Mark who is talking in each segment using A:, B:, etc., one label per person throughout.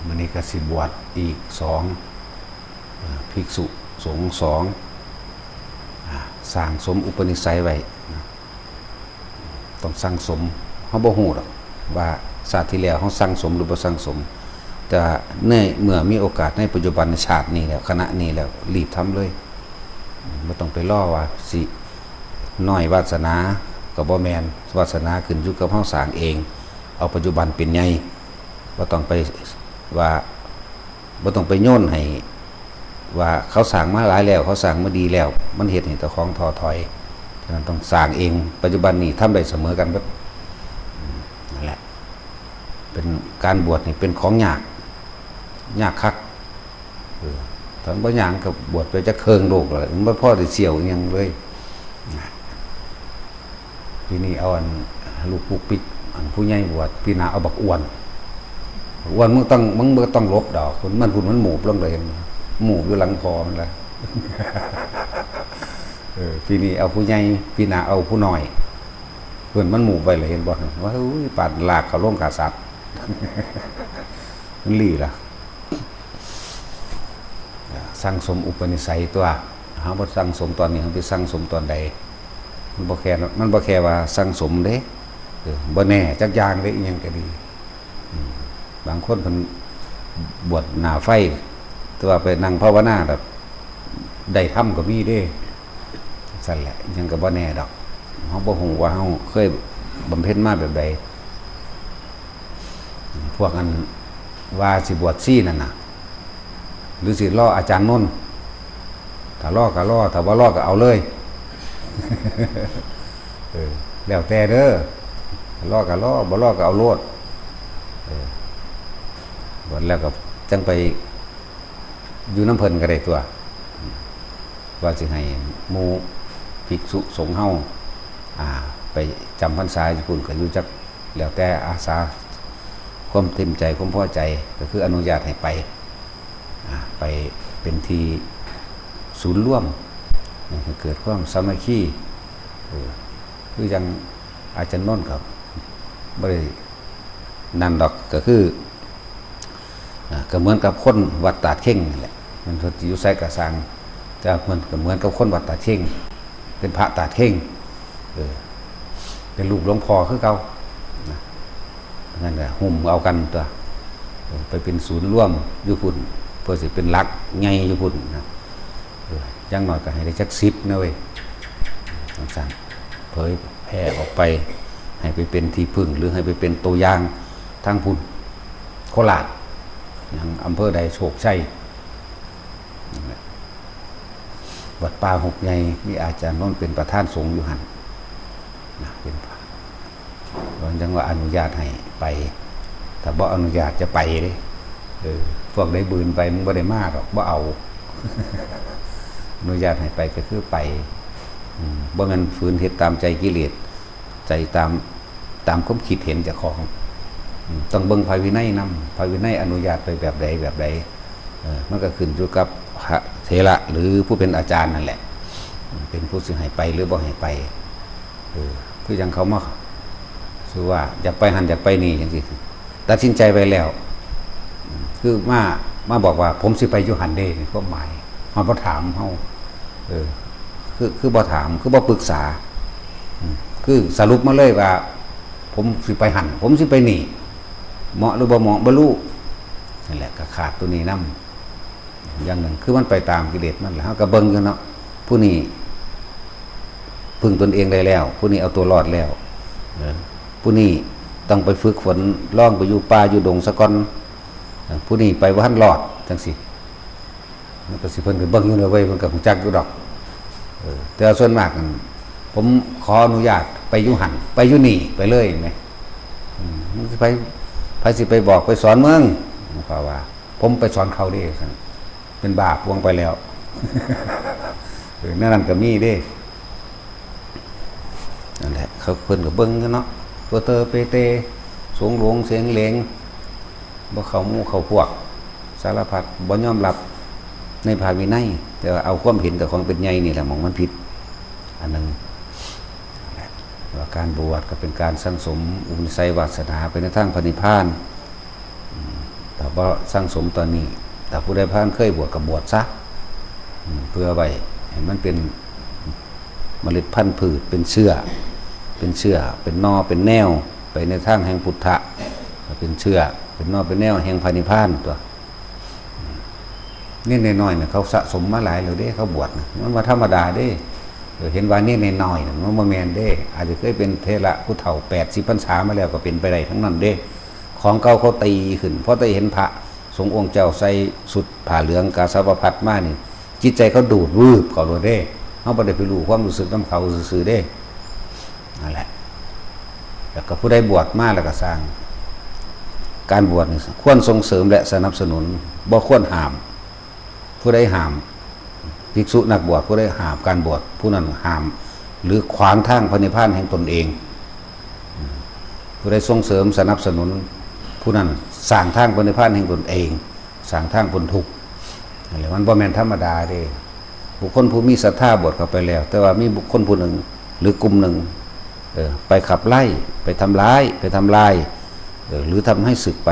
A: มื้อนี้ก็สิบวชอีก2ภิกษุสงฆ์2สร้างสมอุปนิสัยไว้ต้องสั่งสมเฮาบ่ฮู้ดอกว่าชาติที่แล้วเฮาสั่งสมหรือบ่สั่งสมแต่เมื่อมีโอกาสในปัจจุบันชาตินี้แล้วขณะนี้แล้วรีบทำเลยบ่ต้องไปรอว่าสิน้อยวาสนาก็บ่แม่นวาสนาขึ้นอยู่กับเฮาสร้างเองเอาปัจจุบันเป็นใหญ่บ่ต้องไปว่าบ่ต้องไปโยนให้ว่าเขาสร้างมาหลายแล้วเขาสร้างมาดีแล้วมันเฮ็ดให้เจ้าของท้อถอยฉะนั้นต้องสร้างเองปัจจุบันนี้ทำได้เสมอกันเบิดนั่นแหละเป็นการบวชนี่เป็นของยากคักตอนบ่ยากก็บวชไปจักเคิงโลกแล้วมันบ่พอได้เสี่ยวอิหยังเลยทีนี้เอาอันลูกปุกปิกอันผู้ใหญ่บวชพี่นาเอาบักอ้วนมึงต้องลบดอกมันพุ่นมันหมูบลงเลยหมูอยู่หลังคอมันแหละพี่นี่เอาผู้ใหญ่พี่นาเอาผู้น้อยเพิ่นมันหมูไปเลยเห็นบ่ว่าปาดลากเขาลงขาสัตว์มันลี่ล่ะสั่งสมอุปนิสัยตัวหาบ่สั่งสมตอนนี้เฮาไปสั่งสมตอนใดมันบ่แค่ว่าสั่งสมเด้บ่แน่จักอย่างเด้อีหยังก็ดีบางคนเพิ่นบวชหน้าไฟแต่ว่าไปนั่งภาวนาแบบได้ทำก็มีเด้สั่นแหละยังก็บ่แน่ดอกเฮาบ่ฮู้ว่าเฮาเคยบำเพ็ญมาแบบใดพวกอันว่าสิบวชซี่นั่นน่ะหรือสิรออาจารย์นนท์ถ้ารอก็รอถ้าบ่รอก็เอาเลยแล้วแต่เด้อรอก็รอบ่รอก็เอาโลดบวชแล้วก็จังไปอยู่น้ำเพิ่นก็ได้ตัวว่าสิให้หมู่ภิกษุสงฆ์เฮาไปจำพรรษาอยู่พุ่นก็อยู่จักแล้วแต่อาสาความเต็มใจความพอใจก็คืออนุญาตให้ไปเป็นที่ศูนย์ร่วมให้เกิดความสามัคคีคือยังอาจารย์นนท์ครับบ่ได้นั่นดอกก็คือก็เหมือนกับคนวัดตาดเข่งนั่นแหละมันอยู่ไสกะสังแต่มันก็เหมือนกับคนวัดตาดเข่งเป็นพระตาดเข่งเป็นรูปหลวงพ่อคือเก่านั่นแหละหุ่มเอากันตัวไปเป็นศูนย์ร่วมอยู่พุ่นเพื่อสิเป็นหลักใหญ่อยู่พุ่นนะอย่างน้อยก็ให้ได้จัก10นะเว้ยสั่งเผยแผ่ออกไปให้ไปเป็นที่พึ่งหรือให้ไปเป็นตัวอย่างทางพุ่นโคราชอย่างอำเภอใดโชคชัยวัดป่าหกใหญ่มีอาจารย์นนท์เป็นประธานสงฆ์อยู่หั่นเป็นวันจังว่าอนุญาตให้ไปถ้าบ่อนุญาตจะไปเด้พวกได้บืนไปมึงบ่ได้มาหรอกบ่เอาอนุญาตให้ไปก็คือไปบ่งั้นฝืนเฮ็ดตามใจกิเลสใจตามความคิดเห็นเจ้าของต้องเบิ่งภายวินัยนำภายวินัยอนุญาตไปแบบใดมันก็ขึ้นอยู่กับพระเถระหรือผู้เป็นอาจารย์นั่นแหละเป็นผู้สิให้ไปหรือบ่ให้ไปคือจังเขามาคือว่าอยากไปหันอยากไปนี่จังซี่ตัดสินใจไปแล้วคือมาบอกว่าผมสิไปอยู่หันเด้นี่ความหมายเฮาบ่ถามเฮาคือบ่ถามคือบ่ปรึกษาคือสรุปมาเลยว่าผมสิไปหันผมสิไปนี่เหมาะหรือบ่เหมาะบ่รู้นั่นแหละก็ขาดตัวนี้นำอย่างหนึ่งคือมันไปตามกิเลสมันแหละเฮาก็เบิ่งอยู่เนาะผู้นี้พึ่งตนเองได้แล้วผู้นี้เอาตัวรอดแล้วผู้นี้ต้องไปฝึกฝนล่องไปอยู่ป่าอยู่ดงซะก่อนผู้นี้ไปบ่ทันรอดจังซี่มันก็สิเพิ่นก็เบิ่งอยู่เลยเว้ยมันก็ฮู้จักอยู่ดอกแต่ส่วนมากผมขออนุญาตไปอยู่หันไปอยู่นี่ไปเลยไหมมันสิไปสิไปบอกไปสอนเมืองเพราะว่าผมไปสอนเขาดิเป็นบาปวงไปแล้วนั่นก็มีเด้นั่นแหละเขาเพิ่นก็เบิ่งเนาะตัวเตอเปเตสงหลวงเสียงเหลงบ่เข้าหมู่เข้าพวกสารพัดบ่ยอมรับในภาวินัยแต่ว่าเอาความเห็นกับของเป็นใหญ่นี่แหละมองมันผิดอันนึงว ว่าการบวชก็เป็นการสั่งสมอุปนิสัยวาสนาไปในทางพระนิพพานแต่ว่าสั่งสมตอนนี้แต่ผู้ใดผ่านเคยบวชก็บวชซะเพื่อไว้ให้มันเป็นเมล็ดพันธุ์พืชเป็นเชื้อเป็นนอเป็นแนวไปในทางแห่งพุทธะเป็นเชื้อเป็นนอเป็นแนวแห่งพระนิพพานตัวนี่น้อยๆเนี่ยเขาสะสมมาหลายแล้วเด้เขาบวชมันมาธรรมดาเด้เห็นว่านี่น้อยๆมันบ่แม่นเด้อาจจะเคยเป็นเทระผู้เฒ่า80พรรษามาแล้วก็เป็นไปได้ทั้งนั้นเด้ของเก่าเขาตีขึ้นเพราะได้เห็นพระสงฆ์องค์เจ้าใส่สุดผ้าเหลืองกาสาวพัดมานี่จิตใจเขาดูดวืบเขาเลยเด้เขาบ่ได้ไปรู้ความรู้สึกน้ำเขาซื่อๆเด้นั่นแหละแล้วก็ผู้ใดบวชมาแล้วก็สร้างการบวชนี่ควรส่งเสริมและสนับสนุนบ่ควรห้ามผู้ใดห้ามภิกษุนักบวชผู้ใดห้ามการบวชผู้นั้นห้ามหรือขวางทางพระนิพพานแห่งตนเองผู้ใดส่งเสริมสนับสนุนผู้นั้นสร้างทางพระนิพพานแห่งตนเองสร้างทางพ้นทุกข์อะไรมันบ่แม่นธรรมดาเด้บุคคลผู้มีศรัทธาบวชเข้าไปแล้วแต่ว่ามีบุคคลผู้หนึ่งหรือกลุ่มหนึ่งไปขับไล่ไปทำร้ายไปทำลายหรือทำให้สึกไป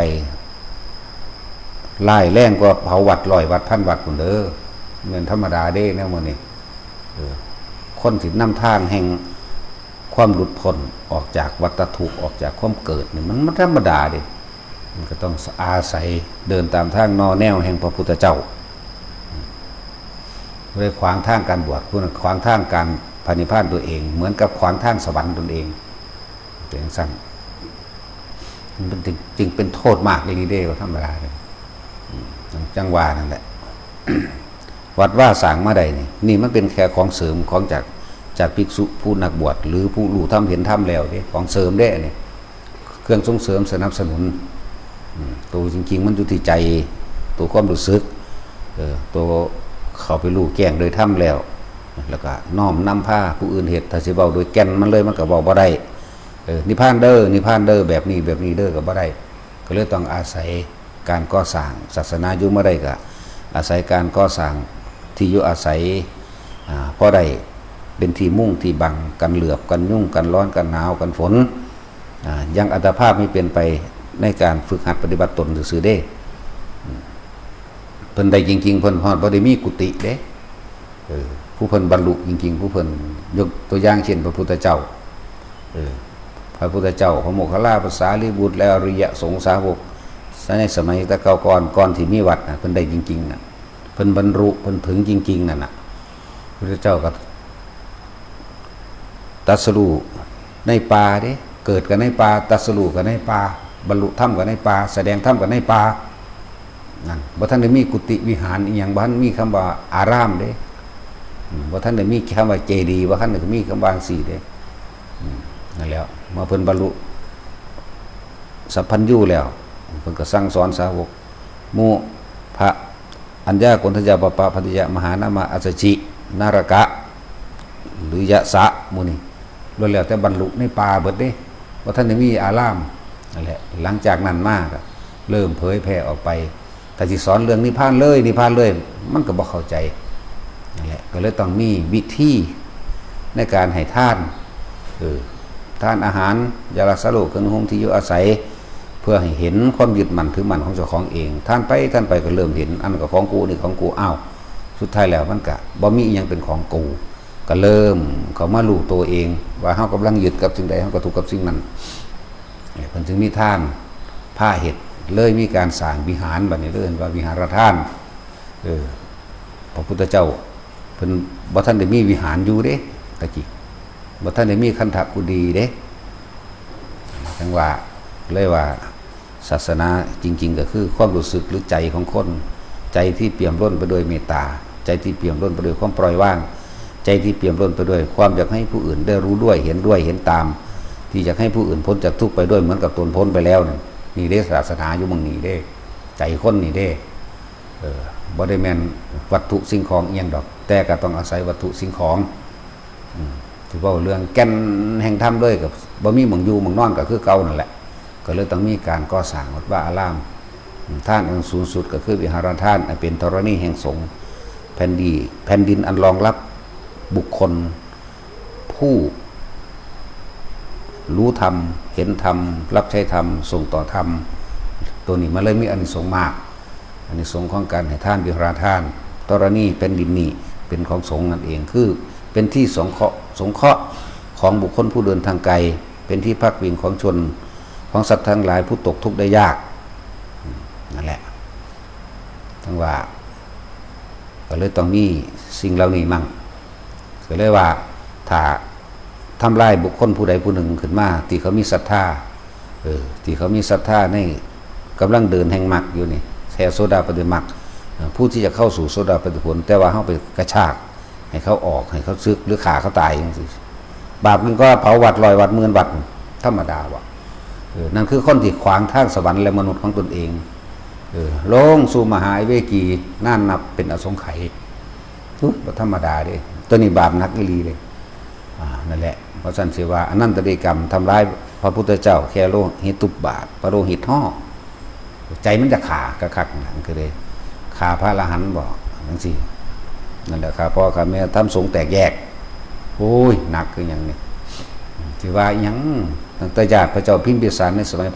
A: ไล่แรงกว่าเผาวัด100 วัดพันวัดพุ่นเด้อเหมือนธรรมดาเด้แนวมื้อนี้คนที่นำทางแห่งความหลุดพ้นออกจากวัฏทุกข์ออกจากความเกิดนี่มันธรรมดาเด้มันก็ต้องอาศัยเดินตามทางนอแนวแห่งพระพุทธเจ้าเลยขวางทางการบวชผู้นั้นขวางทางการพระนิพพานตัวเองเหมือนกับขวางทางสวรรค์ตนเองเป็นสั้นมันจึงเป็นโทษมากในนี้เด้ว่าธรรมดาเลยจังหวะนั่นแหละ วัดว่าสร้างมาใดนี่มันเป็นแค่ของเสริมของจากภิกษุผู้นักบวชหรือผู้รู้ธรรมเห็นธรรมแล้วนี่ของเสริมได้เนี่ยเครื่องส่งเสริมสนับสนุนตัวจริงๆมันอยู่ที่ใจตัวความรู้สึกตัวเขาไปรู้แก้งโดยธรรมแล้วก็น้อมนำผ้าผู้อื่นเหตุถ้าสิเว้าโดยแก่นมันเลยมันก็เว้าบ่ได้นิพพานเด้อแบบนี้เด้อก็บ่ได้ก็เลยต้องอาศัยการก่อสร้างศาสนาอยู่มาได้ก็อาศัยการก่อสร้างที่อยู่อาศัยพอได้เป็นที่มุ่งที่บังกันเหลือบกันยุ่งกันร้อนกันหนาวกันฝนยังอัตภาพไม่เป็นไปในการฝึกหัดปฏิบัติตนซื่อๆเด้เพิ่นได้จริงๆเพิ่นฮอดบ่ได้มีกุฏิเด้ผู้เพิ่นบรรลุจริงๆผู้เพิ่นยกตัวอย่างเช่นพระพุทธเจ้าพระพุทธเจ้าพระโมคคัลลาภาษาลิบุตรและอริยสงฆ์สาวกในสมัยแต่เก่าก่อนที่มีวัดเพิ่นได้จริงๆน่ะเพิ่นบรรลุเพิ่นถึงจริงๆนั่นน่ะพระพุทธเจ้าก็ตรัสรู้ในป่าเด้เกิดกันในป่าตรัสรู้กันในป่าบรรลุธรรมกันในป่าแสดงธรรมกันในป่านั่นบ่ทันได้มีกุฏิวิหารอีหยังบ่ทันมีคำว่าอารามเด้บ่ทันได้มีคำว่าเจดีย์บ่ทันได้มีคำว่าสี่เด้นั่นแล้วเมื่อเพิ่นบรรลุสัพพัญญูแล้วเพิ่นก็สั่งสอนสาวกหมู่พระอัญญาโกณฑัญญาปปะพัทธิยะมหานามะอัสสชินารกะหรือยะสะหมู่นี้ล้วนแล้วแต่บรรลุในป่าเบิดเด้บ่ทันได้มีอารามนั่นแหละหลังจากนั้นมาก็เริ่มเผยแพร่ออกไปแต่สิสอนเรื่องนิพพานเลยมันก็บ่เข้าใจนั่นแหละก็เลยต้องมีวิธีในการให้ทานทานอาหารยารักษาโรคเครื่องนุ่งห่มที่อยู่อาศัยเพื่อให้เห็นความยึดมั่นถือมั่นของเจ้าของเองท่านไปก็เริ่มเห็นอันก็ของกูนี่ของกูอ้าวสุดท้ายแล้วมันก็บ่มีอีหยังเป็นของกูก็เริ่มเขามารู้ตัวเองว่าเฮากำลังยึดกับสิ่งใดเฮาก็ถูกกับสิ่งนั้นเพิ่นจึงมีทานผ้าเฮ็ดเลยมีการสร้างวิหารบัดนี้เอิ้นว่าวิหารทานพระพุทธเจ้าเพิ่นบ่ทันได้มีวิหารอยู่เด้ตะกี้บ่ทันได้มีคันธกุฎีเด้จังว่าเลยว่าศาสนาจริงๆก็คือความรู้สึกหรือใจของคนใจที่เปี่ยมล้นไปด้วยเมตตาใจที่เปี่ยมล้นไปด้วยความปล่อยวางใจที่เปี่ยมล้นไปด้วยความอยากให้ผู้อื่นได้รู้ด้วยเห็นตามที่อยากให้ผู้อื่นพ้นจากทุกข์ไปด้วยเหมือนกับตนพ้นไปแล้วนี่เด้ศาสนาอยู่เมืองนี้เด้ใจคนนี่เด้บ่ได้แม่นวัตถุสิ่งของอีหยังดอกแต่ก็ต้องอาศัยวัตถุสิ่งของถือว่าเรื่องแก่นแห่งธรรมเลยกับบ่มีหม่องอยู่หม่องนอนก็คือเก่านั่นแหละก็เลยต้องมีการก่อสร้างวัดว่าอารามท่านอันสูงสุดก็คือวิหารทานเป็นธรณีแห่งสงฆ์แผ่นดินอันรองรับบุคคลผู้ รู้ธรรมเห็นธรรมรับใช้ธรรมส่งต่อธรรมตัวนี้มันเลยมีอานิสงส์มากอานิสงส์ของการให้ทานวิหารทานตรณีเป็นดินนี้เป็นของสงฆ์นั่นเองคือเป็นที่สงเคราะห์ของบุคคลผู้เดินทางไกลเป็นที่พักพิงของชนของสัตว์ทั้งหลายผู้ตกทุกข์ได้ยากนั่นแหละทั้งว่าก็เลยต้องมีสิ่งเหล่านี้มั่งก็เลยว่าถ้าทำลายบุคคลผู้ใดผู้หนึ่งขึ้นมาที่เขามีศรัทธาที่เขามีศรัทธาในกำลังเดินแห่งมรรคอยู่นี่แท้โสดาปฏิมรรคผู้ที่จะเข้าสู่โสดาปฏิผลแต่ว่าเขาไปกระชากให้เขาออกให้เขาซึกหรือขาเขาตายอย่างนี้บาปมันก็เผาวัดลอยวัดเมือนวัดธรรมดาวะนั่นคือคนที่ขวางทางสวรรค์และมนุษย์ของตนเองลงสู่มหาเวกีน่านนับเป็นอสงไขยธรรมดาเด้ตัวนี้บาปนักอีหลีเลยนั่นแหละเพราะฉะนั้นเสียว่าอนันตริกรรมทำร้ายพระพุทธเจ้าแค่โลหิตุบบาทพระโลหิตห่อใจมันจะขากระคักนั่นคือเลยขาพระอรหันต์บอกนั่นสินั่นแหละครับพ่อครับแม่ทำสงแตกแยกโอ้ยหนักคืออย่างนี้ที่ว่ายังตั้งแต่ญาติพระเจ้าพิมพิสารในสมัย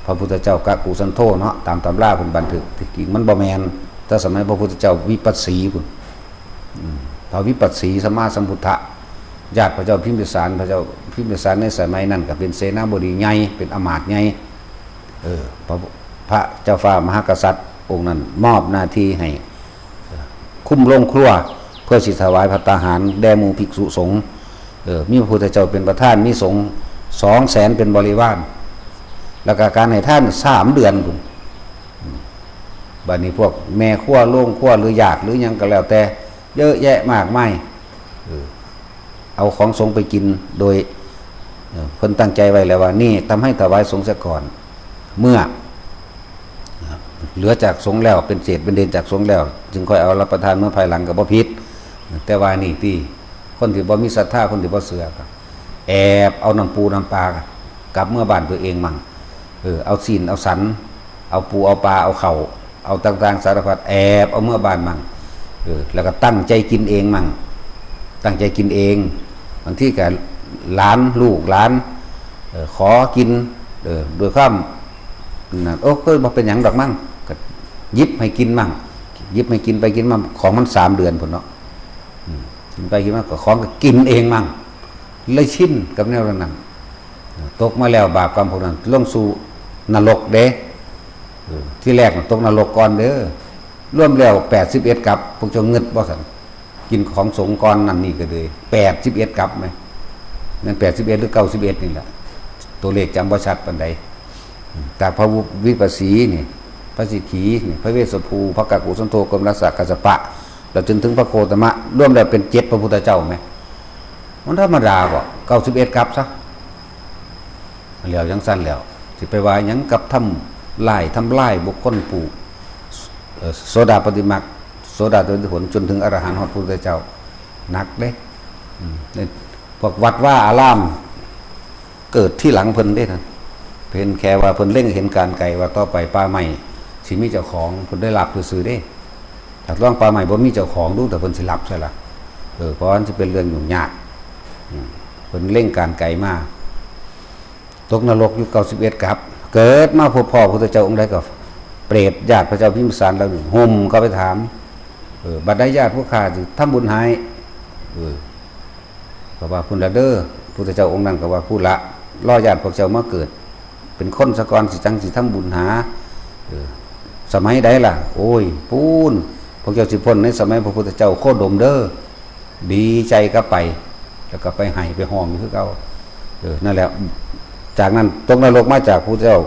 A: พระพุทธเจ้ากะกุสันโธเนาะตามตำราเพิ่นบันทึกที่จริงมันบ่แม่นแต่สมัยพระพุทธเจ้าวิปัสสีพุ่นพระวิปัสสีสัมมาสัมพุทธะญาติพระเจ้าพิมพิสารพระเจ้าพิมพิสารในสมัยนั้นก็เป็นเสนาบดีใหญ่เป็นอมาตย์ใหญ่พระเจ้าฟ้ามหากษัตริย์องค์นั้นมอบหน้าที่ให้คุ้มโรงครัวเพื่อสิถวายภัตตาหารแด่หมู่ภิกษุสงฆ์มีพระพุทธเจ้าเป็นประธานมีสงฆ์200,000เป็นบริวารแล้วก็การให้ท่าน3 เดือนคุณบัดนี้พวกแม่ขั้วโล่งขั้วหรือญาติหรือยังก็แล้วแต่เยอะแยะมากมายเอาของสงฆ์ไปกินโดยเพิ่นตั้งใจไว้แล้วว่านี่ทำให้ถวายสงฆ์เสียก่อนเมื่อเหลือจากสงฆ์แล้วเป็นเศษเป็นเด่นจากสงฆ์แล้วจึงค่อยเอารับประทานเมื่อภายหลังก็บ่ผิดแต่ว่านี่ที่คนที่บ่มีศรัทธาคนที่บ่เชื่อก็แอบเอาน้ำปูน้ำปลากลับเมื่อบ้านตัวเองมั่งเอาศีลเอาสันเอาปูเอาปลาเอาเข่าเอาต่างๆสารพัดแอบเอาเมื่อบ้านมั่งแล้วก็ตั้งใจกินเองมั่งตั้งใจกินเองบางที่ก็หลานลูกหลานขอกินโดยความโอ้ก็บ่เป็นหยังดอกมั่งก็ยิบให้กินมั่งยิบให้กินไปกินมาของมัน3 เดือนพุ่นเนาะกินไปกินมาก็ของก็กินเองมั่งเลยชินกับแนวนั้นตกมาแล้วบาปกรรมพวกนั้นลงสู่นรกเด้ที่แรกตกนรกก่อนเด้อร่วมแล้ว81กับพวกเจ้าเงิดบ่ซั่นกินของสงฆ์ก่อนนั่นนี่ก็เลย81กับมั้ยนั่น81หรือ91นี่แหละตัวเลขจำบ่ชัดปานใดจากพระวิปัสสีนี่พระสิกขีนี่พระเวสสภูพระกะกุสันโธกรมรัสสะกัสสปะแล้วจนถึงพระโคตมะร่วมแล้วเป็น7พระพุทธเจ้ามั้ยมันธรรมดาบ่91กับซะแล้วจังซั่นแล้วสิไปว่าหยังกับทำลายบุคคลผู้โสดาปฏิมรรคโสดาปฏิผลจนถึงอรหันต์ฮอดพระพุทธเจ้าหนักเด้พวกวัดว่าอารามเกิดที่หลังเพิ่นเด้นั่นเพิ่นแค่ว่าเพิ่นเล็งเห็นการไกลว่าต่อไปป่าไม้สิมีเจ้าของเพิ่นได้รับซื่อๆเด้ถ้าลองป่าไม้บ่มีเจ้าของดูแต่เพิ่นสิรับใช่ล่ะเพราะมันสิเป็นเรื่องยุ่งยากเพิ่นเล็งการไกลมาตกนรกอยู่91กับเกิดมาพบพ่อพระพุทธเจ้าองค์ใดก็เปรตญาติพระเจ้าพิมพิสารแล้วห่มก็ไปถามบัดใดญาติผู้ข้าสิทำบุญให้ก็ว่าพุ่นละเด้อพุทธเจ้าองค์นั้นก็ว่าพูดละรอญาติพวกเจ้ามาเกิดเป็นคนสะกอนสิจังสิทำบุญหาสมัยใดล่ะโอ้ยปูนพวกเจ้าสิพ้นในสมัยพระพุทธเจ้าโคดมเด้อดีใจก็ไปแล้วก็ไปให้ไปห้องอยู่คือเก่านั่นแหละจากนั้นตกนรกมาจากพระเจ้า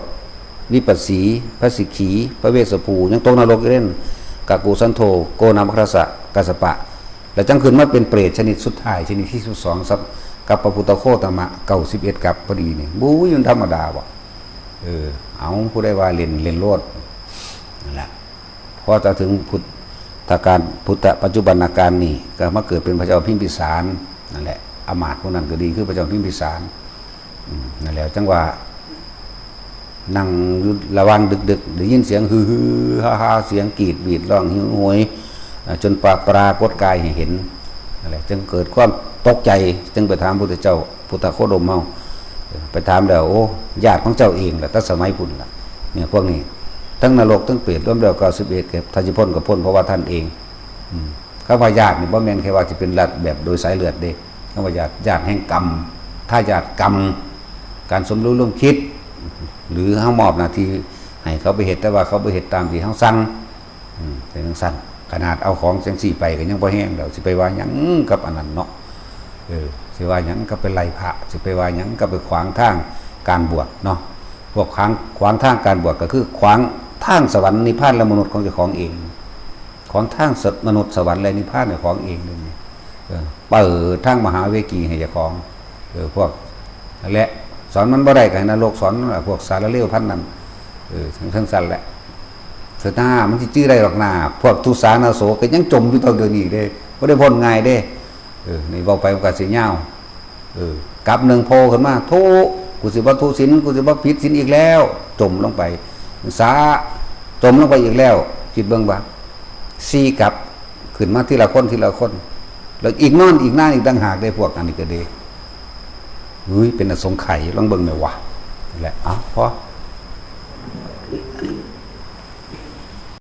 A: วิปัสสีพระสิกขีพระเวสสภูยังตกนรกเล่นกะกุสันโธโกนามัคคสะกัสสปะแล้วจังขึ้นมาเป็นเปรตชนิดสุดท้ายชนิดที่12ครับกับพระพุทธโคตมะ91กับพอดีนี่บู้ยมันธรรมดาบ่เอาผู้ได้ว่าเล่นโลดนั่นแหละพอจะถึงพุทธการพุทธปัจจุบันอาการนี่ก็มาเกิดเป็นพระเจ้าพิมพิสารนั่นแหละอมาตย์พวกนั้นก็ดีคือพระเจ้าพิมพิสารนั่นแหละจังว่านั่งระวังดึกได้ยินเสียงฮือฮ่าเสียงกรีดบีดร้องหิวโหยจนปรากฏกายให้เห็นนั่นแหละจึงเกิดความตกใจจึงไปถามพระพุทธเจ้าพุทธโคดมเฮา ไปถามแล้วโอ้ญาติของเจ้าเองแหละตั้งสมัยพุ่นล่ะเนี่ยพวกนี้ทั้งนรกทั้งเปรตรวมแล้ว91ครับถ้าสิพ้นก็พ้นเพราะว่าท่านเองคำว่าญาตินี่บ่แม่นแค่ว่าสิเป็นญาติแบบโดยสายเลือดเด้คำว่าญาติแห่งกรรมถ้าญาติกรรมการสมรู้ร่วมคิดหรือเฮามอบหน้าที่ให้เขาไปเฮ็ดแต่ว่าเขาบ่เฮ็ดตามที่เฮาสั่งเป็นจังซั่นขนาดเอาของจังซี่ไปก็ยังบ่แห้งแล้วสิไปว่าหยังกับอันนั้นเนาะสิว่าหยังก็ไปไล่พระสิไปว่าหยังก็ไปขวางทางการบวชเนาะพวกขวางทางการบวชก็คือขวางทางสวรรค์นิพพานและมนุษย์ของเจ้าของเองของทางมนุษย์สวรรค์และนิพพานเนี่ยของเองนี่เปิดทางมหาเวกีให้เจ้าของพวกและสอนมันบ่ได้ก็ให้นรกสอนพวกสารเลวพันนั้นทั้งสั่นแหละเสนามันสิจื้อได้หรอกนาพวกทุสานาโสก็ยังจมอยู่ตรงเดียวนี้เด้บ่ได้พ้นง่ายเด้นี่เว้าไปมันก็สิยาวกับหนึ่งโพขึ้นมาทุกูสิบ่ทุศีลกูสิบ่ผิดศีลอีกแล้วจมลงไปสาจมลงไปอีกแล้วคิดเบิ่งว่า4กับขึ้นมาทีละคนแล้วอีกนอนอีกหน้าอีกต่างหากได้พวกอันนี้ก็ดีเป็นอสงไขยลองเบิ่งหน่อยวะนั่นแหละพอ